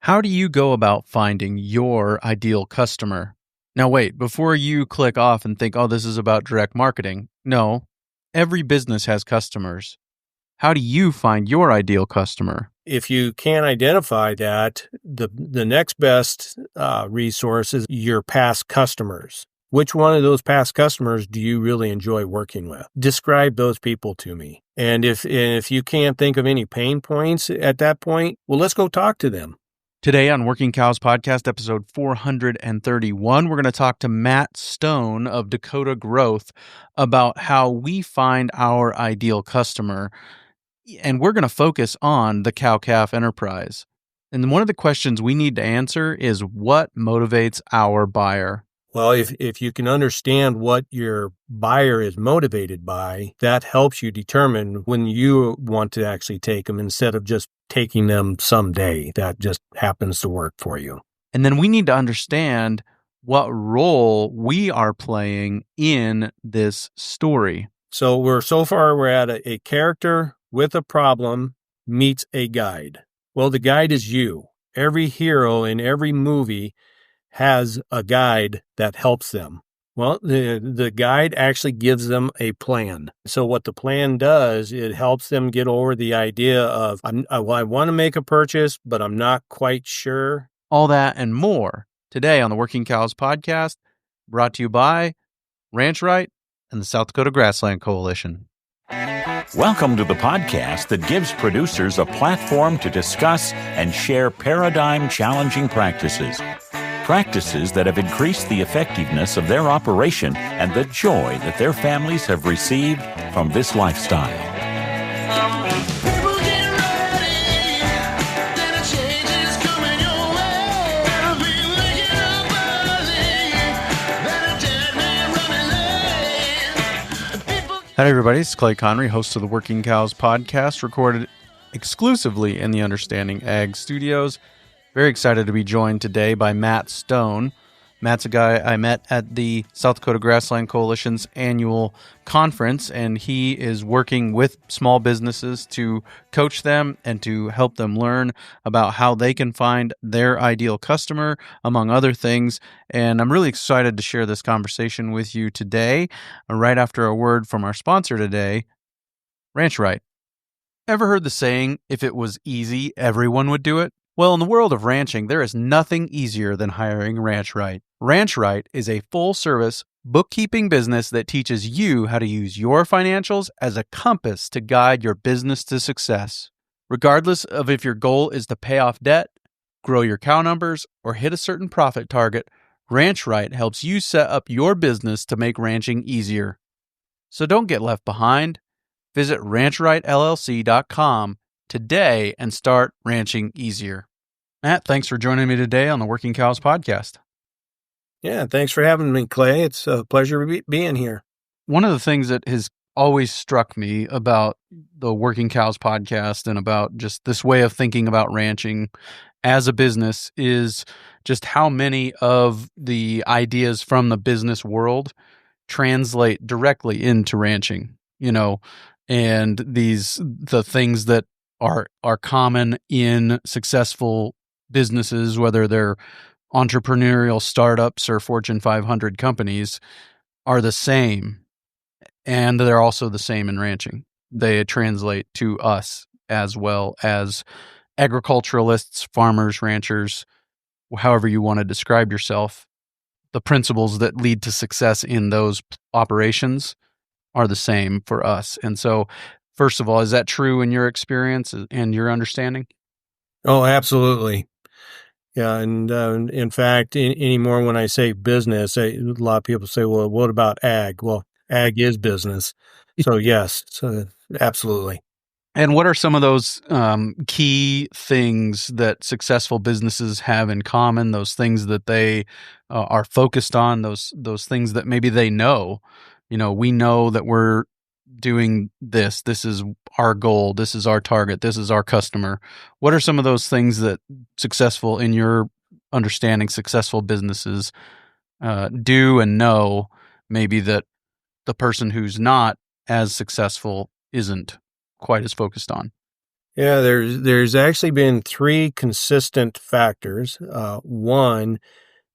How do you go about finding your ideal customer? Now, wait, before you click off and think, oh, this is about direct marketing. No, every business has customers. How do you find your ideal customer? If you can't identify that, the next best resource is your past customers. Which one of those past customers do you really enjoy working with? Describe those people to me. And if you can't think of any pain points at that point, well, let's go talk to them. Today on Working Cows Podcast, episode 431, we're going to talk to Matt Stone of Dakota Growth about how we find our ideal customer. And we're going to focus on the cow-calf enterprise. And one of the questions we need to answer is what motivates our buyer? Well, if you can understand what your buyer is motivated by, that helps you determine when you want to actually take them instead of just taking them someday. That just happens to work for you. And then we need to understand what role we are playing in this story. So we're at a character with a problem meets a guide. Well, the guide is you. Every hero in every movie has a guide that helps them. Well, the guide actually gives them a plan. So what the plan does, it helps them get over the idea of, I want to make a purchase, but I'm not quite sure. All that and more today on the Working Cows Podcast, brought to you by Ranch Right and the South Dakota Grassland Coalition. Welcome to the podcast that gives producers a platform to discuss and share paradigm-challenging practices that have increased the effectiveness of their operation and the joy that their families have received from this lifestyle. Hi, everybody. It's Clay Connery, host of the Working Cows Podcast, recorded exclusively in the Understanding Ag Studios. Very excited to be joined today by Matt Stone. Matt's a guy I met at the South Dakota Grassland Coalition's annual conference, and he is working with small businesses to coach them and to help them learn about how they can find their ideal customer, among other things. And I'm really excited to share this conversation with you today, right after a word from our sponsor today, Ranch Right. Ever heard the saying, if it was easy, everyone would do it? Well, in the world of ranching, there is nothing easier than hiring Ranch Right. Ranch Right is a full-service bookkeeping business that teaches you how to use your financials as a compass to guide your business to success. Regardless of if your goal is to pay off debt, grow your cow numbers, or hit a certain profit target, Ranch Right helps you set up your business to make ranching easier. So don't get left behind. Visit ranchrightllc.com today and start ranching easier. Matt, thanks for joining me today on the Working Cows Podcast. Yeah, thanks for having me, Clay. It's a pleasure being here. One of the things that has always struck me about the Working Cows Podcast and about just this way of thinking about ranching as a business is just how many of the ideas from the business world translate directly into ranching, and the things that are common in successful businesses, whether they're entrepreneurial startups or Fortune 500 companies, are the same. And they're also the same in ranching. They translate to us as well as agriculturalists, farmers, ranchers, however you want to describe yourself. The principles that lead to success in those operations are the same for us. And so, first of all, is that true in your experience and your understanding? Oh, absolutely. Yeah, and in fact, anymore when I say business, a lot of people say, well, what about ag? Well, ag is business. So yes, absolutely. And what are some of those key things that successful businesses have in common, those things that they are focused on, those things that maybe they know? We know that we're doing this. This is our goal. This is our target. This is our customer. What are some of those things that in your understanding, successful businesses do and know maybe that the person who's not as successful isn't quite as focused on? Yeah, there's actually been three consistent factors. One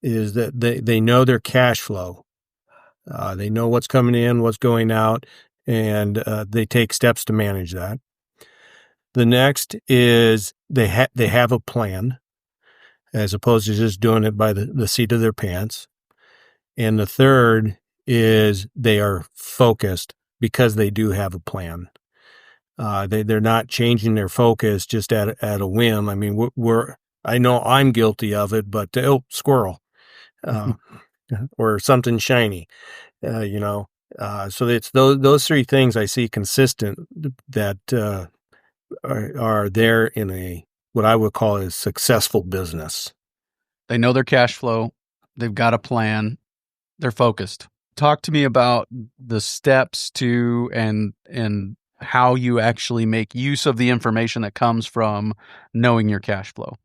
is that they know their cash flow. They know what's coming in, what's going out, and they take steps to manage that. The next is they have a plan, as opposed to just doing it by the seat of their pants. And the third is they are focused because they do have a plan. They're not changing their focus just at a whim. I mean, I know I'm guilty of it, but squirrel, or something shiny, you know. So it's those three things I see consistent that are there in what I would call a successful business. They know their cash flow. They've got a plan. They're focused. Talk to me about the steps to and how you actually make use of the information that comes from knowing your cash flow.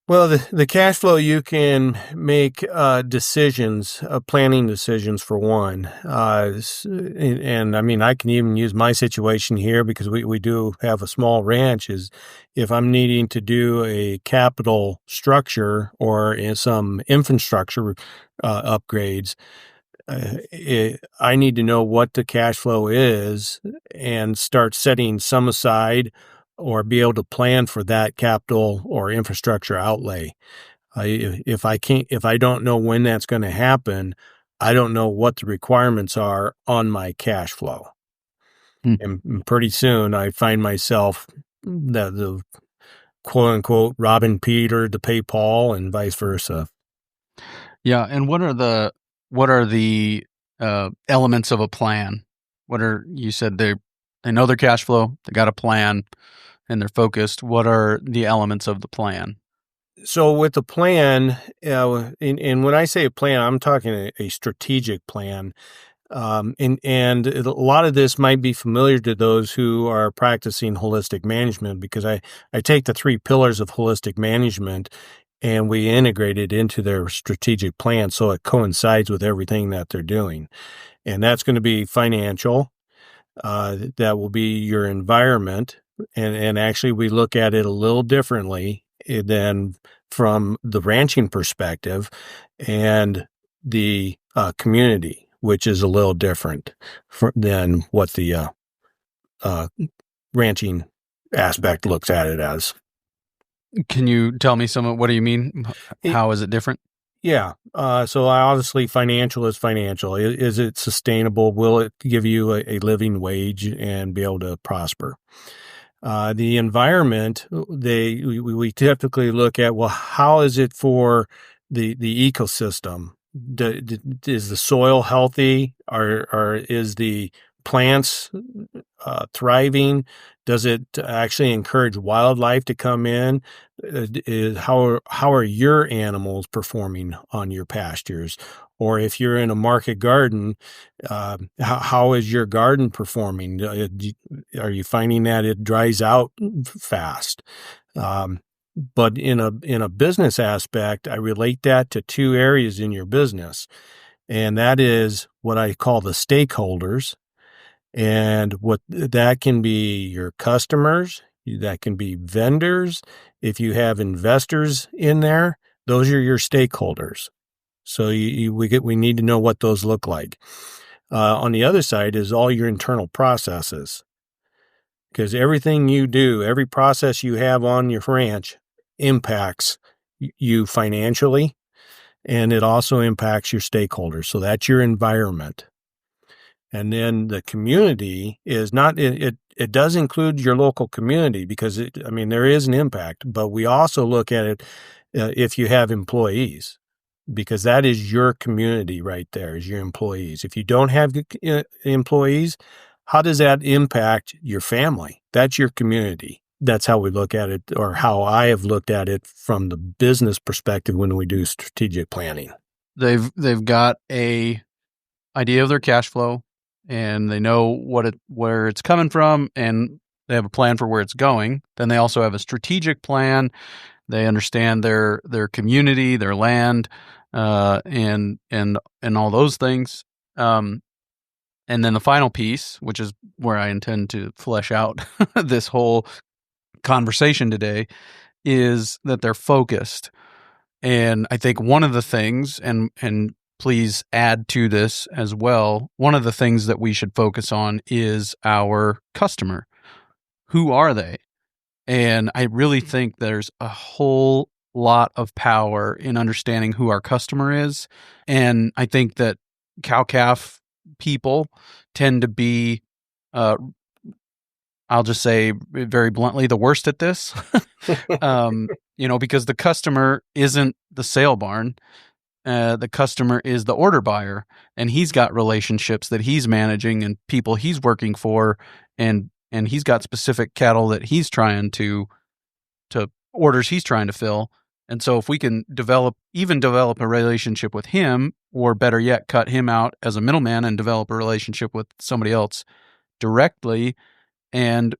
Well, the cash flow, you can make decisions, planning decisions for one. And I mean, I can even use my situation here because we do have a small ranch. Is if I'm needing to do a capital structure or some infrastructure upgrades, I need to know what the cash flow is and start setting some aside or be able to plan for that capital or infrastructure outlay. If I don't know when that's going to happen, I don't know what the requirements are on my cash flow. And pretty soon I find myself the quote unquote robbing Peter to pay Paul and vice versa. Yeah. And what are the elements of a plan? You said they know their cash flow, they got a plan, and they're focused. What are the elements of the plan? So with the plan, and when I say a plan, I'm talking a strategic plan. And a lot of this might be familiar to those who are practicing holistic management, because I take the three pillars of holistic management and we integrate it into their strategic plan so it coincides with everything that they're doing. And that's going to be financial. That will be your environment. And actually, we look at it a little differently than from the ranching perspective, and the community, which is a little different than what the ranching aspect looks at it as. Can you tell me what do you mean? How is it different? Yeah. So obviously financial is financial. Is it sustainable? Will it give you a living wage and be able to prosper? The environment, we typically look at, well, how is it for the ecosystem? Is the soil healthy? Or is the plants thriving? Does it actually encourage wildlife to come in? How are your animals performing on your pastures? Or if you're in a market garden, how is your garden performing? Are you finding that it dries out fast? But in a business aspect, I relate that to two areas in your business, and that is what I call the stakeholders. And what that can be your customers, that can be vendors. If you have investors in there, those are your stakeholders. So we need to know what those look like. On the other side is all your internal processes, because everything you do, every process you have on your ranch impacts you financially, and it also impacts your stakeholders. So that's your environment. And then the community is not, it does include your local community, because there is an impact, but we also look at it if you have employees, because that is your community right there, is your employees. If you don't have employees, how does that impact your family? That's your community. That's how we look at it, or how I have looked at it from the business perspective when we do strategic planning. They've got a idea of their cash flow, and they know where it's coming from, and they have a plan for where it's going. Then they also have a strategic plan. They understand their community, their land, and all those things. And then the final piece, which is where I intend to flesh out this whole conversation today is that they're focused. And I think one of the things, and please add to this as well, one of the things that we should focus on is our customer. Who are they? And I really think there's a whole lot of power in understanding who our customer is. And I think that cow-calf people tend to be, I'll just say very bluntly, the worst at this. Because the customer isn't the sale barn. The customer is the order buyer, and he's got relationships that he's managing and people he's working for, and he's got specific cattle that he's trying to orders he's trying to fill. And so if we can develop a relationship with him, or better yet, cut him out as a middleman and develop a relationship with somebody else directly and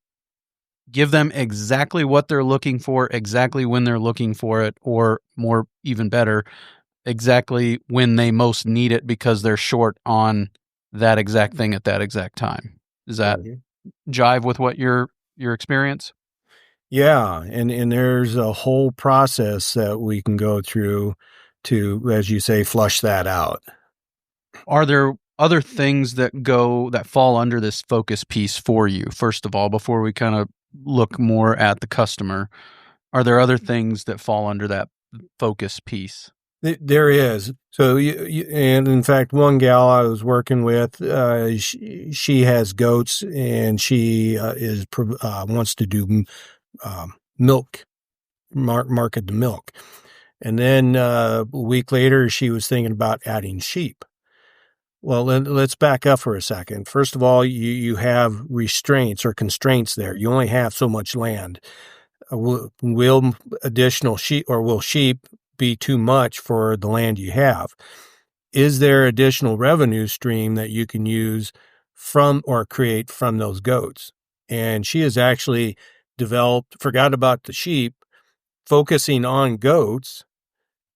give them exactly what they're looking for, exactly when they're looking for it, or more, even better, exactly when they most need it because they're short on that exact thing at that exact time. Does that jive with what your experience? Yeah, and there's a whole process that we can go through to, as you say, flush that out. Are there other things that fall under this focus piece for you, first of all, before we kind of look more at the customer? Are there other things that fall under that focus piece? There is. So, and in fact, one gal I was working with, she has goats, and she wants to do milk, market the milk. And then a week later, she was thinking about adding sheep. Well, let's back up for a second. First of all, you have restraints or constraints there. You only have so much land. Will additional sheep, or will sheep be too much for the land you have? Is there additional revenue stream that you can use from or create from those goats? And she has actually forgot about the sheep, focusing on goats,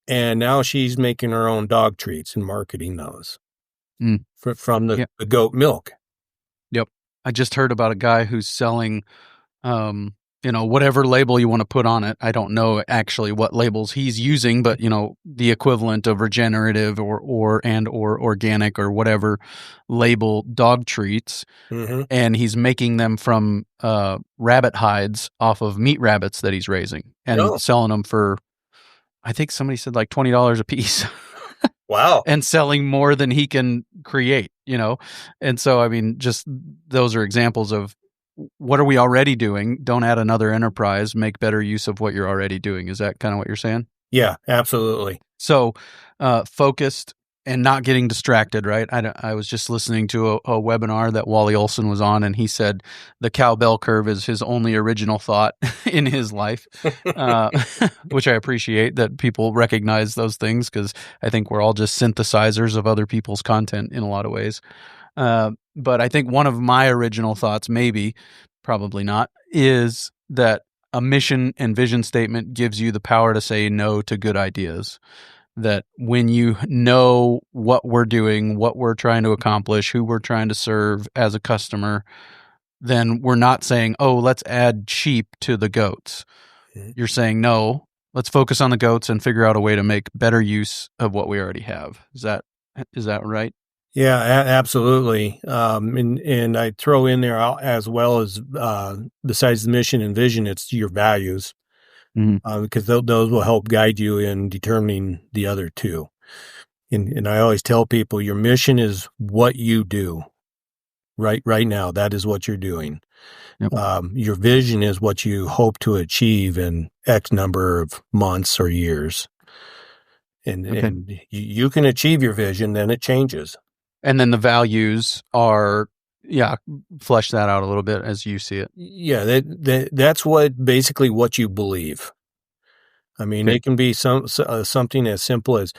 and now she's making her own dog treats and marketing those from the goat milk. Yep. I just heard about a guy who's selling whatever label you want to put on it. I don't know actually what labels he's using, but the equivalent of regenerative or organic or whatever label dog treats. Mm-hmm. And he's making them from rabbit hides off of meat rabbits that he's raising and selling them for, I think somebody said like $20 a piece. Wow. And selling more than he can create, And so, I mean, just those are examples of what are we already doing? Don't add another enterprise, make better use of what you're already doing. Is that kind of what you're saying? Yeah, absolutely. So focused and not getting distracted, right? I was just listening to a webinar that Wally Olson was on, and he said the cow bell curve is his only original thought in his life, which I appreciate that people recognize those things, because I think we're all just synthesizers of other people's content in a lot of ways. But I think one of my original thoughts, probably not, is that a mission and vision statement gives you the power to say no to good ideas. That when you know what we're doing, what we're trying to accomplish, who we're trying to serve as a customer, then we're not saying, oh, let's add sheep to the goats. You're saying, no, let's focus on the goats and figure out a way to make better use of what we already have. Is that right? Yeah, absolutely. And I throw in there, as well as besides the mission and vision, it's your values. Because those will help guide you in determining the other two. And I always tell people, your mission is what you do right now. That is what you're doing. Yep. Your vision is what you hope to achieve in X number of months or years. And you can achieve your vision, then it changes. And then the values are, flesh that out a little bit as you see it. Yeah, that's basically what you believe. I mean, it can be something as simple as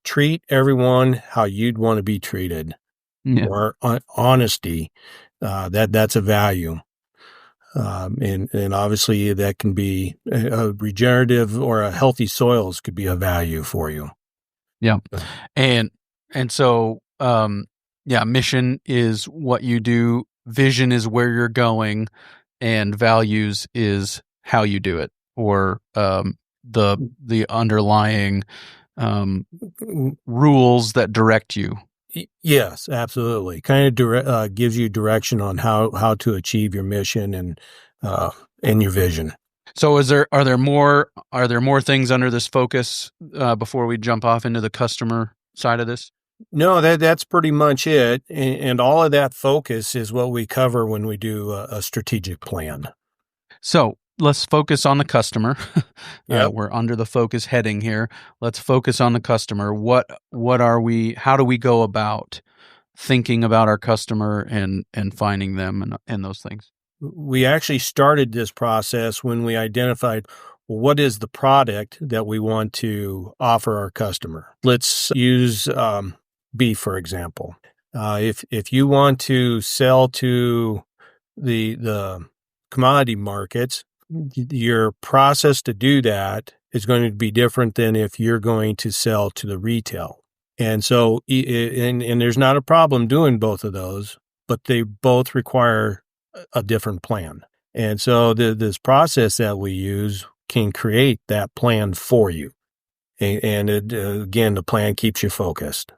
treat everyone how you'd want to be treated, or honesty. That's a value, and obviously that can be a regenerative or a healthy soils could be a value for you. Yeah, and so mission is what you do, vision is where you're going, and values is how you do it, or the underlying rules that direct you. Yes, absolutely. Kind of gives you direction on how to achieve your mission and your vision. So are there more things under this focus before we jump off into the customer side of this? No, that's pretty much it. And all of that focus is what we cover when we do a strategic plan. So let's focus on the customer. Yep. We're under the focus heading here. Let's focus on the customer. What are we, how do we go about thinking about our customer and finding them and those things? We actually started this process when we identified, well, what is the product that we want to offer our customer? Let's use beef, for example. If you want to sell to the commodity markets, your process to do that is going to be different than if you're going to sell to the retail. And so, and there's not a problem doing both of those, but they both require a different plan. And so this process that we use can create that plan for you. And again, the plan keeps you focused.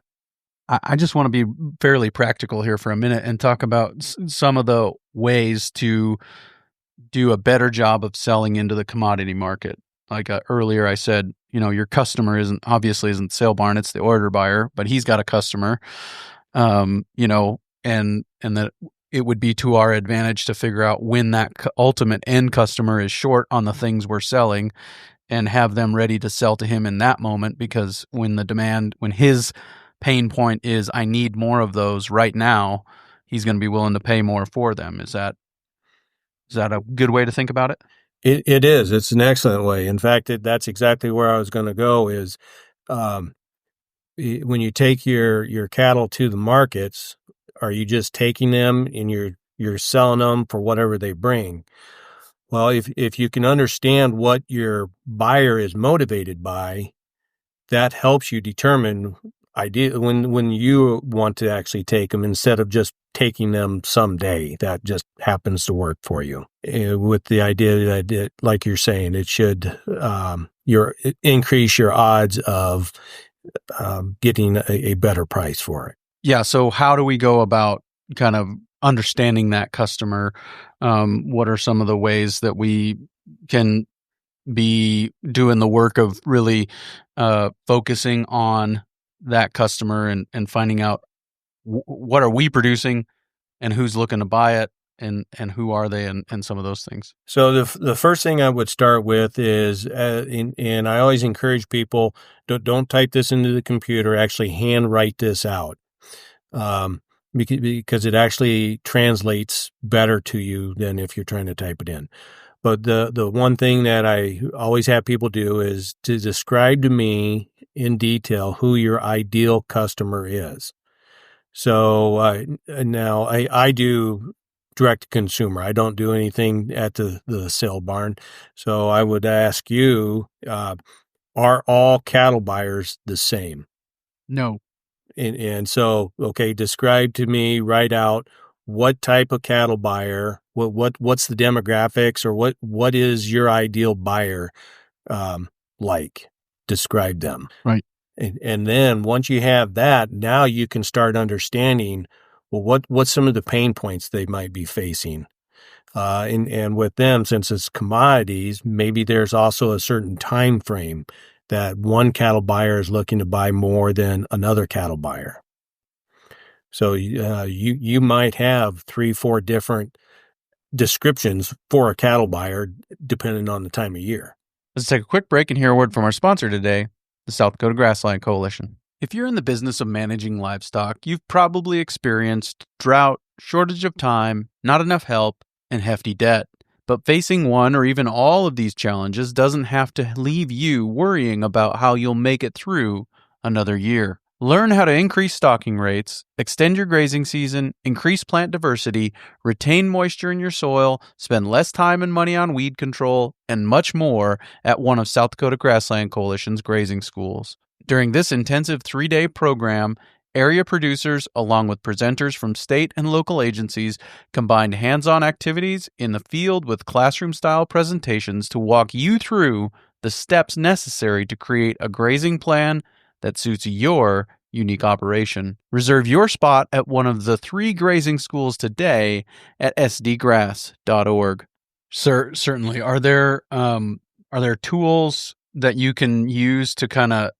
I just want to be fairly practical here for a minute and talk about some of the ways to do a better job of selling into the commodity market. Like earlier I said, your customer isn't Sale Barn, it's the order buyer, but he's got a customer, and that it would be to our advantage to figure out when that ultimate end customer is short on the things we're selling and have them ready to sell to him in that moment, because when his pain point is, I need more of those right now, he's going to be willing to pay more for them. Is that a good way to think about it? It is. It's an excellent way. In fact, that's exactly where I was going to go is when you take your cattle to the markets, are you just taking them and you're selling them for whatever they bring? Well, if you can understand what your buyer is motivated by, that helps you determine when you want to actually take them instead of just taking them someday. That just happens to work for you. With the idea that, like you're saying, it should increase your odds of getting a better price for it. Yeah. So how do we go about kind of understanding that customer? What are some of the ways that we can be doing the work of really focusing on that customer and finding out what are we producing and who's looking to buy it and who are they and some of those things? So the first thing I would start with is, and I always encourage people, don't type this into the computer, actually hand write this out. Because it actually translates better to you than if you're trying to type it in. But the one thing that I always have people do is to describe to me in detail who your ideal customer is. So now I do direct to consumer. I don't do anything at the sale barn. So I would ask you, are all cattle buyers the same? No. And so, okay, describe to me, write out what type of cattle buyer, what's the demographics, or what is your ideal buyer like? Describe them. Right. And then once you have that, now you can start understanding, well, what's some of the pain points they might be facing. And with them, since it's commodities, maybe there's also a certain time frame that one cattle buyer is looking to buy more than another cattle buyer. So you might have 3-4 different descriptions for a cattle buyer depending on the time of year. Let's take a quick break and hear a word from our sponsor today, the South Dakota Grassland Coalition. If you're in the business of managing livestock, you've probably experienced drought, shortage of time, not enough help, and hefty debt. But facing one or even all of these challenges doesn't have to leave you worrying about how you'll make it through another year. Learn how to increase stocking rates, extend your grazing season, increase plant diversity, retain moisture in your soil, spend less time and money on weed control, and much more at one of South Dakota Grassland Coalition's grazing schools. During this intensive 3-day program, area producers, along with presenters from state and local agencies, combined hands-on activities in the field with classroom-style presentations to walk you through the steps necessary to create a grazing plan that suits your unique operation. Reserve your spot at one of the 3 grazing schools today at sdgrass.org. Certainly. Are there tools that you can use to kind of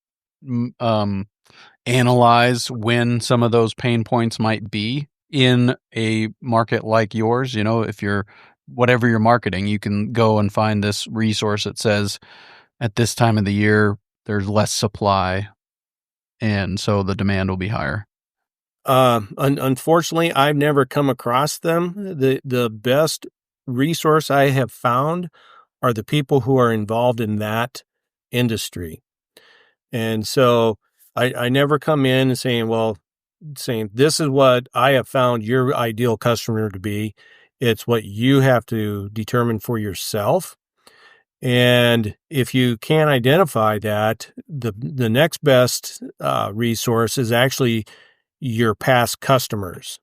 analyze when some of those pain points might be in a market like yours? You know, if you're whatever you're marketing, you can go and find this resource that says at this time of the year there's less supply, and so the demand will be higher. Unfortunately, I've never come across them. The best resource I have found are the people who are involved in that industry. And so I never come in and saying, this is what I have found your ideal customer to be. It's what you have to determine for yourself. And if you can't identify that, the next best resource is actually your past customers.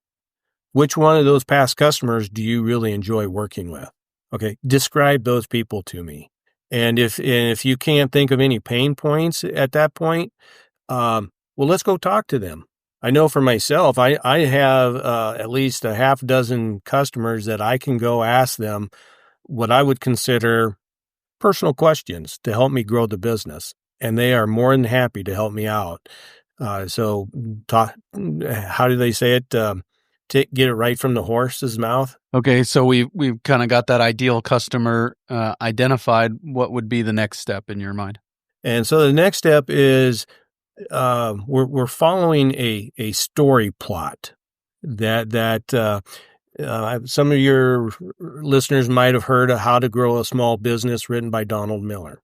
Which one of those past customers do you really enjoy working with? Okay, describe those people to me. And if you can't think of any pain points at that point, well, let's go talk to them. I know for myself, I have at least a half dozen customers that I can go ask them what I would consider personal questions to help me grow the business. And they are more than happy to help me out. So how do they say it? Get it right from the horse's mouth. Okay, so we've kind of got that ideal customer identified. What would be the next step in your mind? And so the next step is we're following a story plot that some of your listeners might have heard of How to Grow a Small Business, written by Donald Miller.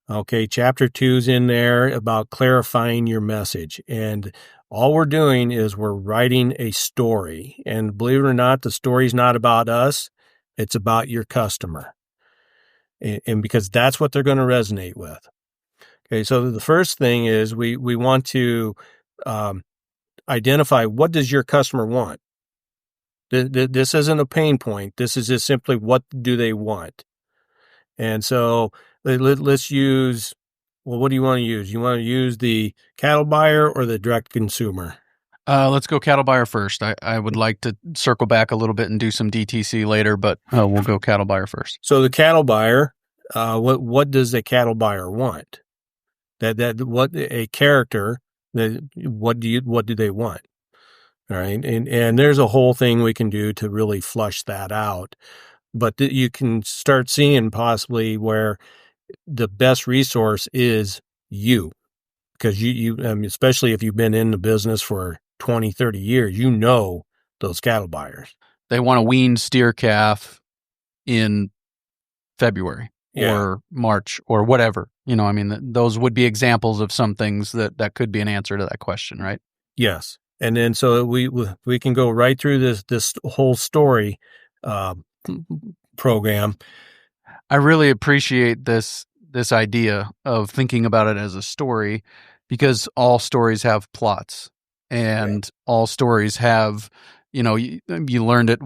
Okay, chapter 2 is in there about clarifying your message. And all we're doing is we're writing a story. And believe it or not, the story's not about us. It's about your customer. And because that's what they're going to resonate with. Okay, so the first thing is we want to identify, what does your customer want? This isn't a pain point. This is just simply, what do they want? And so let's use, what do you want to use? You want to use the cattle buyer or the direct consumer? Let's go cattle buyer first. I would like to circle back a little bit and do some DTC later, but we'll go cattle buyer first. So the cattle buyer, what does the cattle buyer want? What a character, what do they want? All right. And there's a whole thing we can do to really flush that out. But you can start seeing possibly where the best resource is you. Because especially if you've been in the business for 20, 30 years, you know those cattle buyers. They want a weaned steer calf in February or March or whatever. You know, I mean, those would be examples of some things that could be an answer to that question, right? Yes. And then so we can go right through this whole story program. I really appreciate this idea of thinking about it as a story, because all stories have plots, and all stories have, you know, you learned it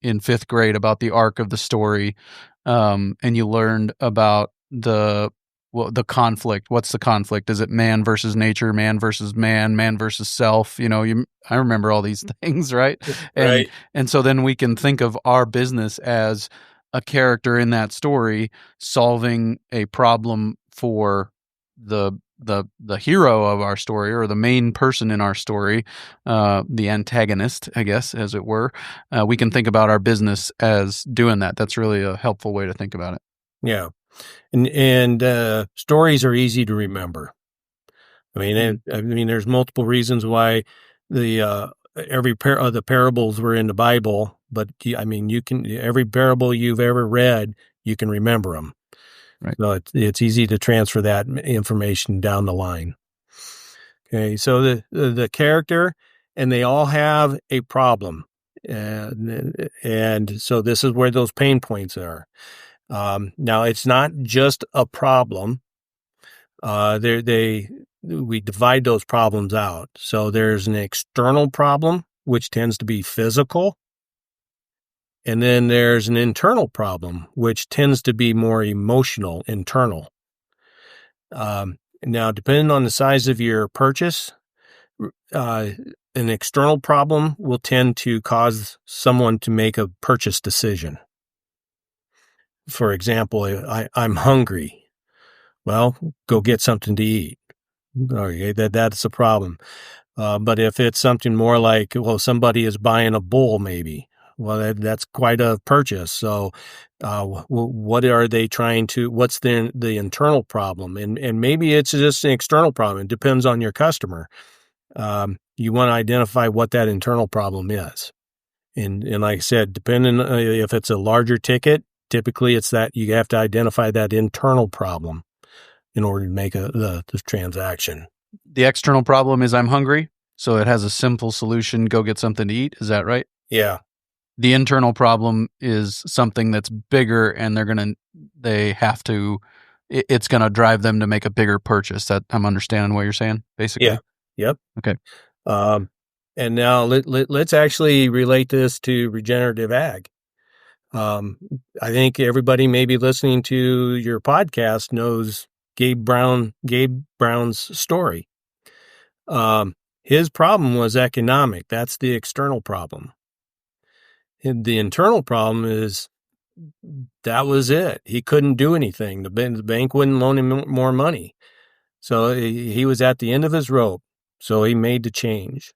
in fifth grade about the arc of the story, and you learned about the conflict. What's the conflict? Is it man versus nature, man versus man versus self? You know, I remember all these things, right? And so then we can think of our business as a character in that story solving a problem for the hero of our story, or the main person in our story, the antagonist, I guess, as it were. We can think about our business as doing that. That's really a helpful way to think about it. Yeah. And stories are easy to remember. I mean, there's multiple reasons why every of the parables were in the Bible, but I mean, every parable you've ever read, you can remember them. Right. So it's easy to transfer that information down the line. Okay. So the character, and they all have a problem. And so this is where those pain points are. Now it's not just a problem. we divide those problems out. So there's an external problem, which tends to be physical. And then there's an internal problem, which tends to be more emotional, internal. Now, depending on the size of your purchase, an external problem will tend to cause someone to make a purchase decision. For example, I'm hungry. Well, go get something to eat. Okay, that's a problem. But if it's something more like, well, somebody is buying a bull, maybe. Well, that's quite a purchase. So, what are they trying to? What's the internal problem? And maybe it's just an external problem. It depends on your customer. You want to identify what that internal problem is, and like I said, depending if it's a larger ticket, typically it's that you have to identify that internal problem in order to make the transaction. The external problem is I'm hungry, so it has a simple solution: go get something to eat. Is that right? Yeah. The internal problem is something that's bigger, and it's going to drive them to make a bigger purchase. That I'm understanding what you're saying, basically. Yeah. Yep. Okay. And now let's actually relate this to regenerative ag. I think everybody maybe listening to your podcast knows Gabe Brown's story. His problem was economic. That's the external problem. And the internal problem is that was it. He couldn't do anything. The bank wouldn't loan him more money. So he was at the end of his rope. So he made the change.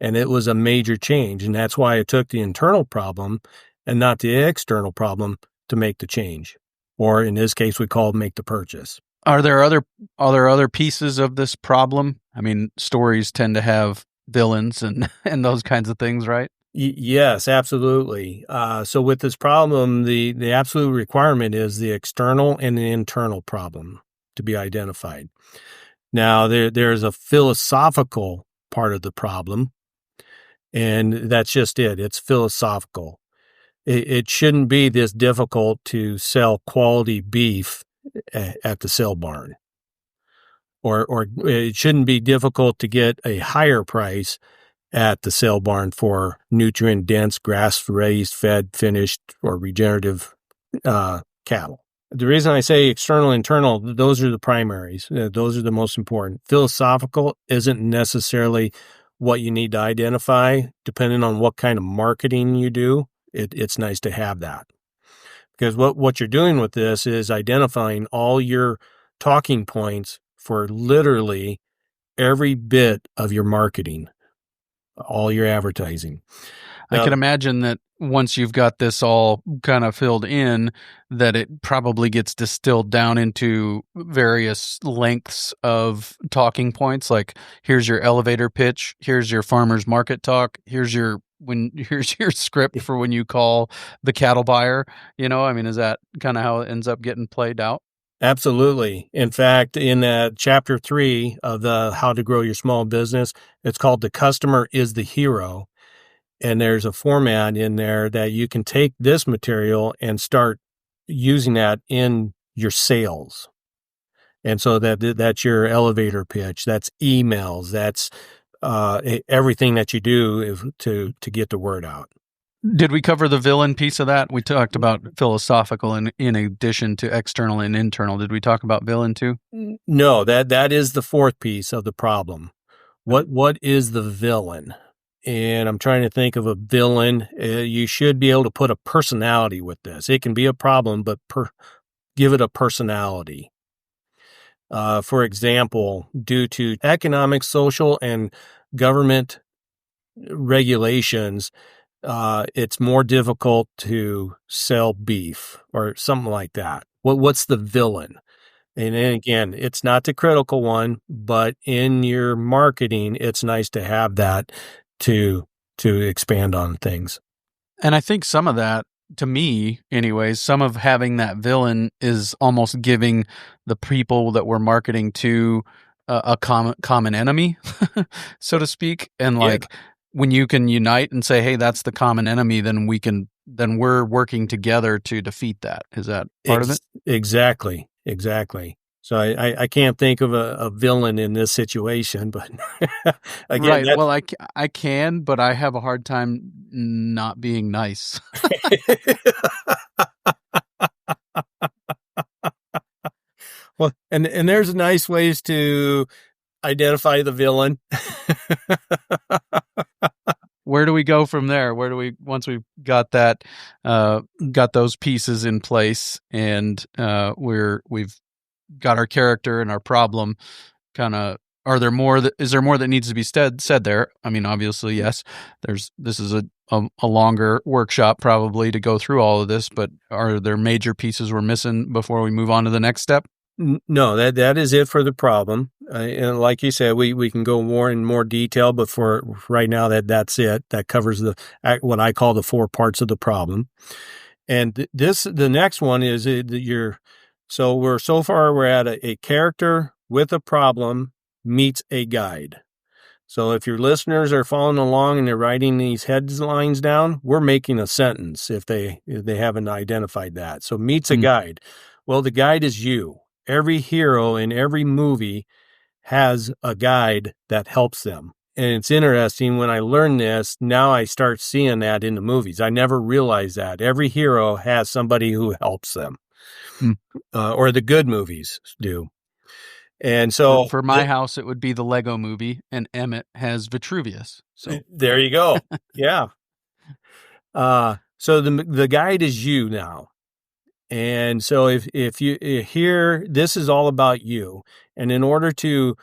And it was a major change. And that's why it took the internal problem and not the external problem to make the change. Or in this case, we call it make the purchase. Are there other pieces of this problem? I mean, stories tend to have villains and those kinds of things, right? Yes, absolutely. So with this problem, the absolute requirement is the external and the internal problem to be identified. Now, there's a philosophical part of the problem, and that's just it. It's philosophical. It shouldn't be this difficult to sell quality beef at the sale barn, or it shouldn't be difficult to get a higher price at the sale barn for nutrient-dense, grass-raised, fed, finished, or regenerative cattle. The reason I say external, internal, those are the primaries. Those are the most important. Philosophical isn't necessarily what you need to identify, depending on what kind of marketing you do. It's nice to have that. Because what you're doing with this is identifying all your talking points for literally every bit of your marketing, all your advertising. Now, I can imagine that once you've got this all kind of filled in, that it probably gets distilled down into various lengths of talking points. Like, here's your elevator pitch, here's your farmer's market talk, here's your script for when you call the cattle buyer. I mean, is that kind of how it ends up getting played out? Absolutely. In fact, in chapter 3 of the How to Grow Your Small Business, it's called The Customer is the Hero. And there's a format in there that you can take this material and start using that in your sales. And so that's your elevator pitch, that's emails, that's everything that you do to get the word out. Did we cover the villain piece of that? We talked about philosophical in addition to external and internal. Did we talk about villain too? No, that is the fourth piece of the problem. What is the villain? And I'm trying to think of a villain. You should be able to put a personality with this. It can be a problem, but give it a personality. For example, due to economic, social, and government regulations, it's more difficult to sell beef or something like that. What's the villain? And then again, it's not the critical one, but in your marketing, it's nice to have that to expand on things. And I think some of that, to me anyways, some of having that villain is almost giving the people that we're marketing to a common enemy, so to speak. And when you can unite and say, hey, that's the common enemy, then we're working together to defeat that. Is that part of it? Exactly. So I can't think of a villain in this situation, but again, Right. Well, I can, but I have a hard time not being nice. well, and there's nice ways to identify the villain. Where do we go from there? Where do we, once we've got that, got those pieces in place, and we've got our character and our problem, kind of, is there more that needs to be said there? I mean, obviously, yes, this is a longer workshop probably to go through all of this, but are there major pieces we're missing before we move on to the next step? No, that is it for the problem. And like you said, we can go more in more detail, but for right now, that's it. That covers what I call the 4 parts of the problem. And the next one is we're at a character with a problem meets a guide. So if your listeners are following along and they're writing these headlines down, we're making a sentence if they haven't identified that. So meets a guide. Well, the guide is you. Every hero in every movie has a guide that helps them. And it's interesting, when I learned this, now I start seeing that in the movies. I never realized that. Every hero has somebody who helps them, or the good movies do. And so for my house, it would be the Lego movie, and Emmett has Vitruvius. So there you go. Yeah. So the guide is you now. And so if you hear, this is all about you. And in order to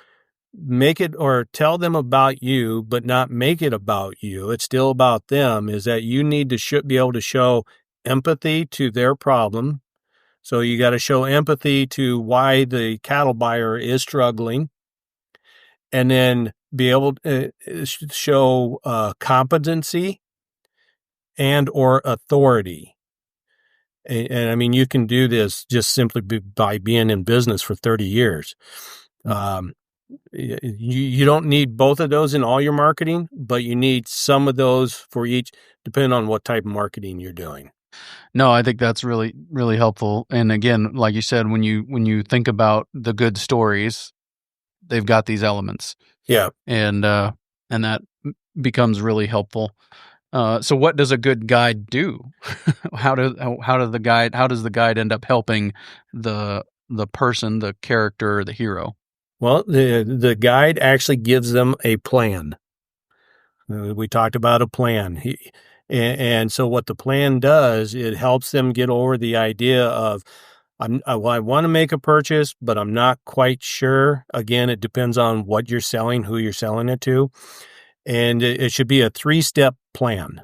make it or tell them about you, but not make it about you, it's still about them, is that you need to be able to show empathy to their problem. So you got to show empathy to why the cattle buyer is struggling, and then be able to show competency and or authority. And I mean, you can do this just simply by being in business for 30 years. You don't need both of those in all your marketing, but you need some of those for each, depending on what type of marketing you're doing. No, I think that's really, really helpful. And again, like you said, when you think about the good stories, they've got these elements. Yeah. And that becomes really helpful. So what does a good guide do? How does the guide end up helping the person, the character, the hero? Well, the guide actually gives them a plan. We talked about a plan. And so what the plan does, it helps them get over the idea of, I want to make a purchase, but I'm not quite sure. Again, it depends on what you're selling, who you're selling it to. And it should be a 3-step plan.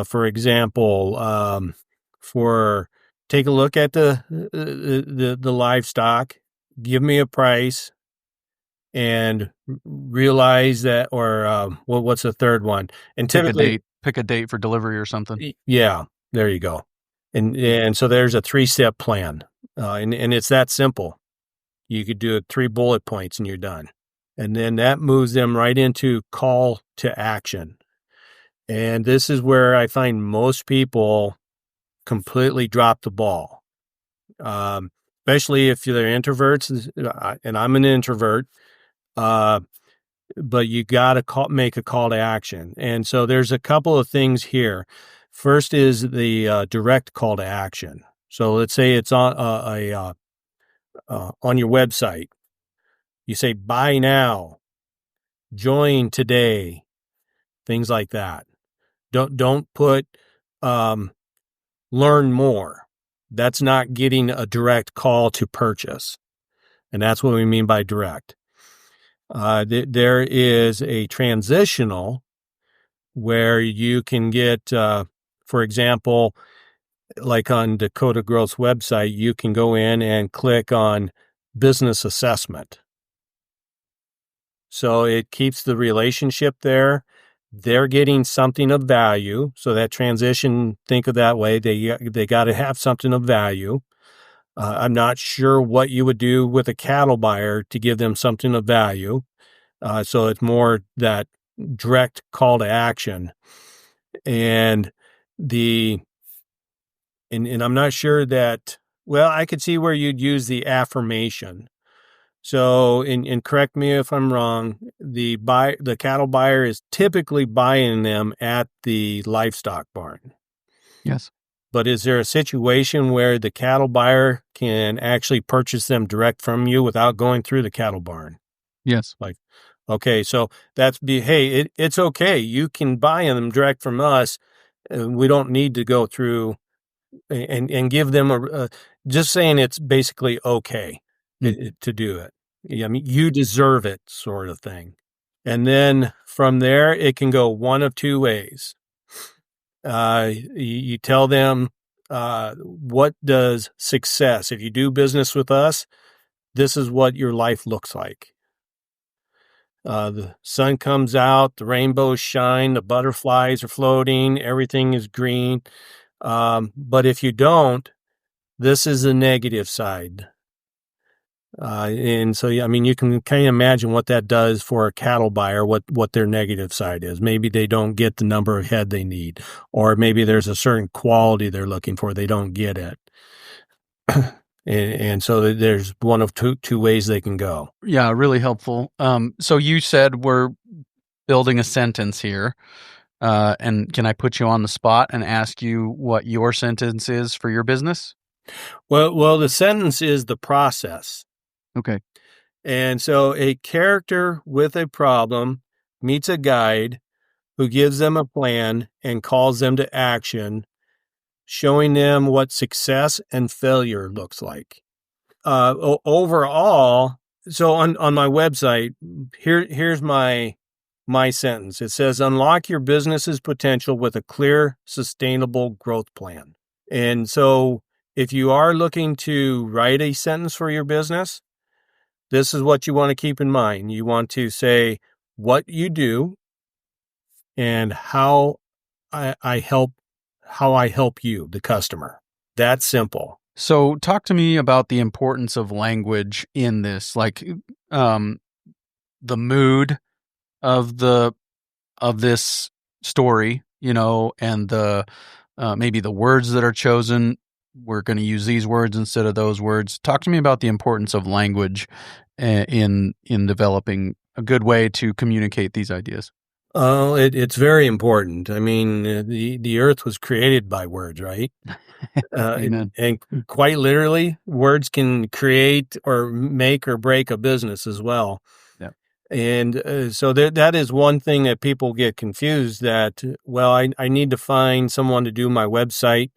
For example, take a look at the livestock, give me a price, and realize that, or what's the third one? And typically, pick a date for delivery or something. Yeah, there you go. And so there's a 3-step plan, and it's that simple. You could do it 3 bullet points and you're done. And then that moves them right into call to action. And this is where I find most people completely drop the ball, especially if they're introverts. And I'm an introvert, but you got to make a call to action. And so there's a couple of things here. First is the direct call to action. So let's say it's on your website. You say, buy now, join today, things like that. Don't put learn more. That's not getting a direct call to purchase. And that's what we mean by direct. There is a transitional where you can get, for example, like on Dakota Growth's website, you can go in and click on business assessment. So it keeps the relationship there. They're getting something of value. So that transition, think of that way. They got to have something of value. I'm not sure what you would do with a cattle buyer to give them something of value. So it's more that direct call to action. And I'm not sure that, well, I could see where you'd use the affirmation. So, and correct me if I'm wrong, the cattle buyer is typically buying them at the livestock barn. Yes. But is there a situation where the cattle buyer can actually purchase them direct from you without going through the cattle barn? Yes. Like, okay, so it's okay. You can buy them direct from us. We don't need to go through and give them just saying it's basically okay to do it. I mean, you deserve it, sort of thing. And then from there, it can go one of two ways. You tell them, what does success, if you do business with us, this is what your life looks like. The sun comes out, the rainbows shine, the butterflies are floating, everything is green. But if you don't, this is the negative side. And so, I mean, you can kind of imagine what that does for a cattle buyer, what their negative side is. Maybe they don't get the number of head they need, or maybe there's a certain quality they're looking for. They don't get it. And so there's one of two ways they can go. Yeah, really helpful. So you said we're building a sentence here. And can I put you on the spot and ask you what your sentence is for your business? Well, the sentence is the process. Okay. And so a character with a problem meets a guide who gives them a plan and calls them to action, showing them what success and failure looks like. Overall, so on my website, here's my sentence. It says, unlock your business's potential with a clear, sustainable growth plan. And so if you are looking to write a sentence for your business, this is what you want to keep in mind. You want to say what you do and how I help you, the customer. That's simple. So talk to me about the importance of language in this, like the mood of this story, and the maybe the words that are chosen. We're going to use these words instead of those words. Talk to me about the importance of language in developing a good way to communicate these ideas. It's very important. I mean, the earth was created by words, right? Amen. And quite literally, words can create or make or break a business as well. Yeah. And so that is one thing that people get confused that, well, I need to find someone to do my website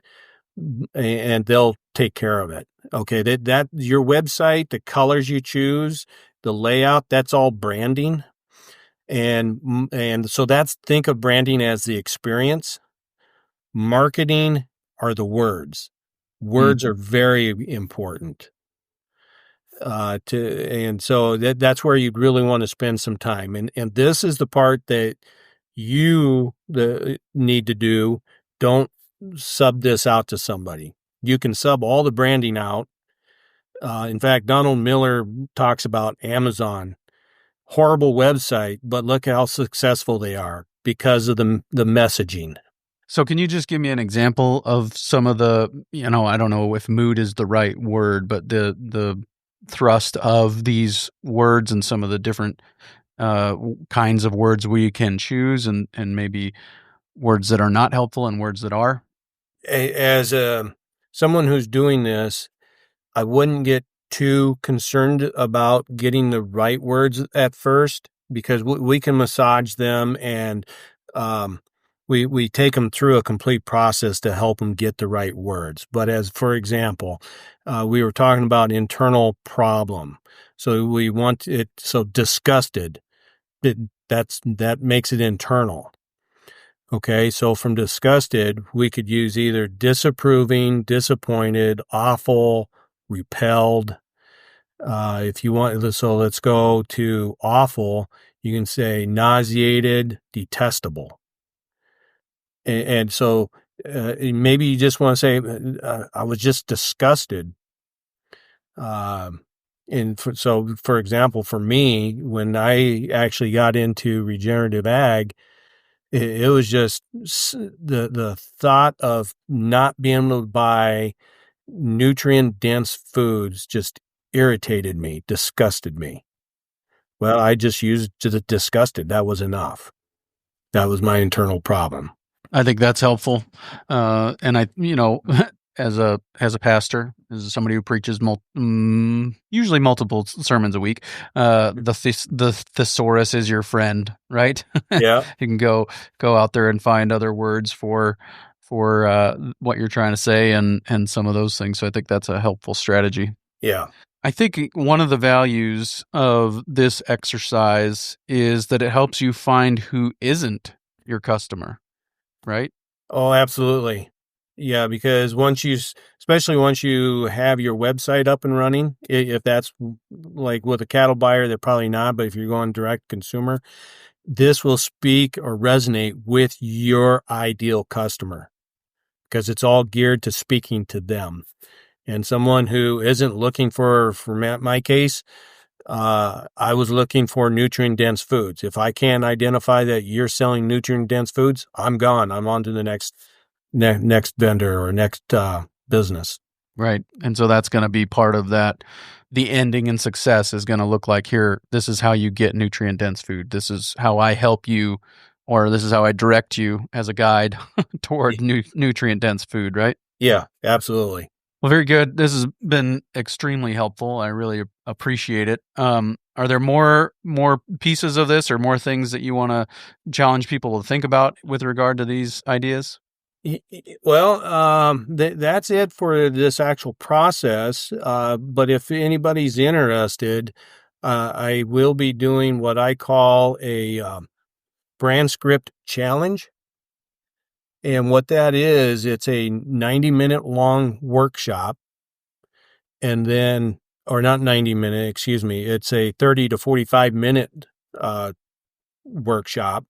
and they'll take care of it. Okay. That your website, the colors you choose, the layout, that's all branding. And so think of branding as the experience. Marketing are the words. Words are very important. And so that's where you'd really want to spend some time. And this is the part that you need to do. Don't sub this out to somebody. You can sub all the branding out. In fact, Donald Miller talks about Amazon. Horrible website, but look how successful they are because of the messaging. So can you just give me an example of some of the, I don't know if mood is the right word, but the thrust of these words and some of the different kinds of words we can choose and maybe words that are not helpful and words that are? As someone who's doing this, I wouldn't get too concerned about getting the right words at first because we can massage them and we take them through a complete process to help them get the right words. But as for example, we were talking about internal problem. So we want it, so disgusted, that makes it internal. Okay, so from disgusted, we could use either disapproving, disappointed, awful, repelled. If you want, so let's go to awful. You can say nauseated, detestable. And so maybe you just want to say, I was just disgusted. So, for example, for me, when I actually got into regenerative ag, it was just the thought of not being able to buy nutrient dense foods just irritated me, disgusted me. Well, I just used the disgusted. That was enough. That was my internal problem. I think that's helpful. And I, as a pastor, as somebody who preaches usually multiple sermons a week, the thesaurus is your friend, right? Yeah. You can go out there and find other words for what you're trying to say and some of those things. So I think that's a helpful strategy. Yeah. I think one of the values of this exercise is that it helps you find who isn't your customer, right? Oh, absolutely. Yeah, because especially once you have your website up and running, if that's like with a cattle buyer, they're probably not, but if you're going direct consumer, this will speak or resonate with your ideal customer because it's all geared to speaking to them. And someone who isn't looking for my case, I was looking for nutrient-dense foods. If I can't identify that you're selling nutrient-dense foods, I'm gone. I'm on to the next vendor or next business. Right. And so that's going to be part of that. The ending in success is going to look like here, this is how you get nutrient-dense food. This is how I help you, or this is how I direct you as a guide toward nutrient-dense food, right? Yeah, absolutely. Well, very good. This has been extremely helpful. I really appreciate it. Are there more pieces of this or more things that you want to challenge people to think about with regard to these ideas? Well, that's it for this actual process. But if anybody's interested, I will be doing what I call a brand script challenge. And what that is, it's a 90-minute long workshop. And then, or not 90-minute, excuse me, it's a 30 to 45-minute workshop.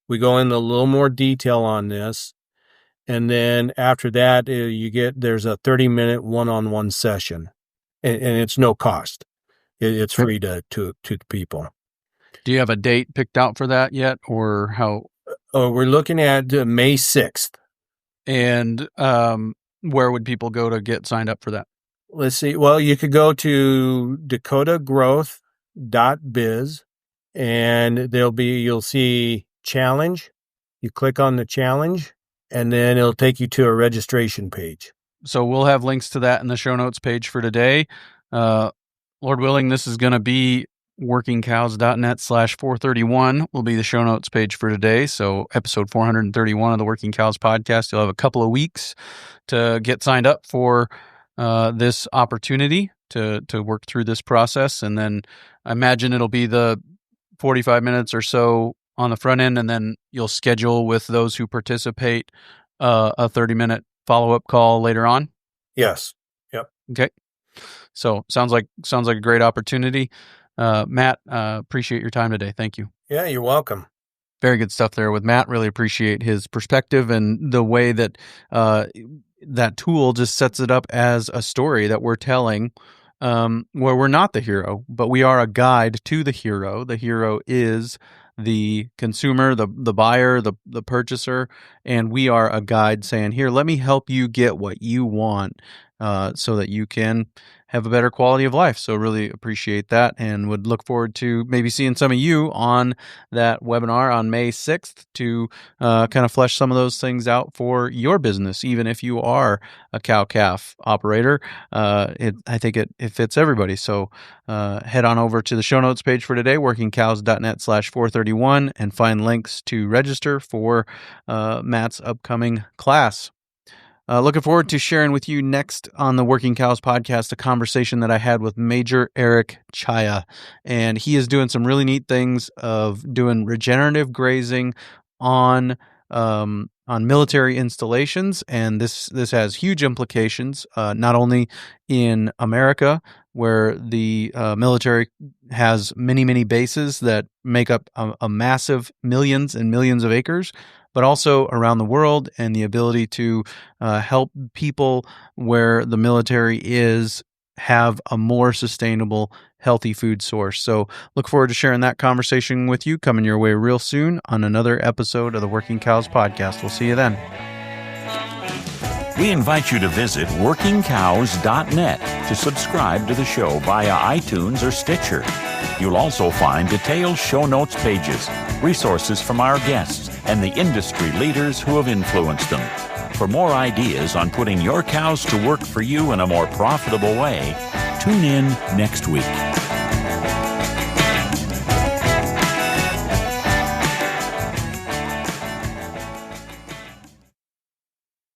We go into a little more detail on this. And then after that, there's a 30-minute one-on-one session, and it's no cost. It's free to people. Do you have a date picked out for that yet, or how? Oh, we're looking at May 6th. And where would people go to get signed up for that? Let's see. Well, you could go to dakotagrowth.biz, and you'll see challenge. You click on the challenge, and then it'll take you to a registration page. So we'll have links to that in the show notes page for today. Lord willing, this is going to be workingcows.net/431 will be the show notes page for today. So episode 431 of the Working Cows podcast. You'll have a couple of weeks to get signed up for this opportunity to work through this process. And then I imagine it'll be the 45 minutes or so on the front end, and then you'll schedule with those who participate a 30-minute follow-up call later on. Yes. Yep. Okay. So sounds like a great opportunity. Matt, appreciate your time today. Thank you. Yeah, you're welcome. Very good stuff there with Matt. Really appreciate his perspective and the way that that tool just sets it up as a story that we're telling, where we're not the hero, but we are a guide to the hero. The hero is the consumer, the buyer, the purchaser, and we are a guide saying, here, let me help you get what you want so that you can have a better quality of life. So really appreciate that and would look forward to maybe seeing some of you on that webinar on May 6th to kind of flesh some of those things out for your business, even if you are a cow-calf operator. I think it fits everybody. So head on over to the show notes page for today, workingcows.net/431, and find links to register for Matt's upcoming class. Looking forward to sharing with you next on the Working Cows podcast a conversation that I had with Major Eric Chaya, and he is doing some really neat things of doing regenerative grazing on military installations, and this has huge implications, not only in America, where the military has many bases that make up a massive millions and millions of acres, but also around the world, and the ability to help people where the military is have a more sustainable, healthy food source. So look forward to sharing that conversation with you coming your way real soon on another episode of the Working Cows podcast. We'll see you then. We invite you to visit workingcows.net to subscribe to the show via iTunes or Stitcher. You'll also find detailed show notes pages, resources from our guests, and the industry leaders who have influenced them. For more ideas on putting your cows to work for you in a more profitable way, tune in next week.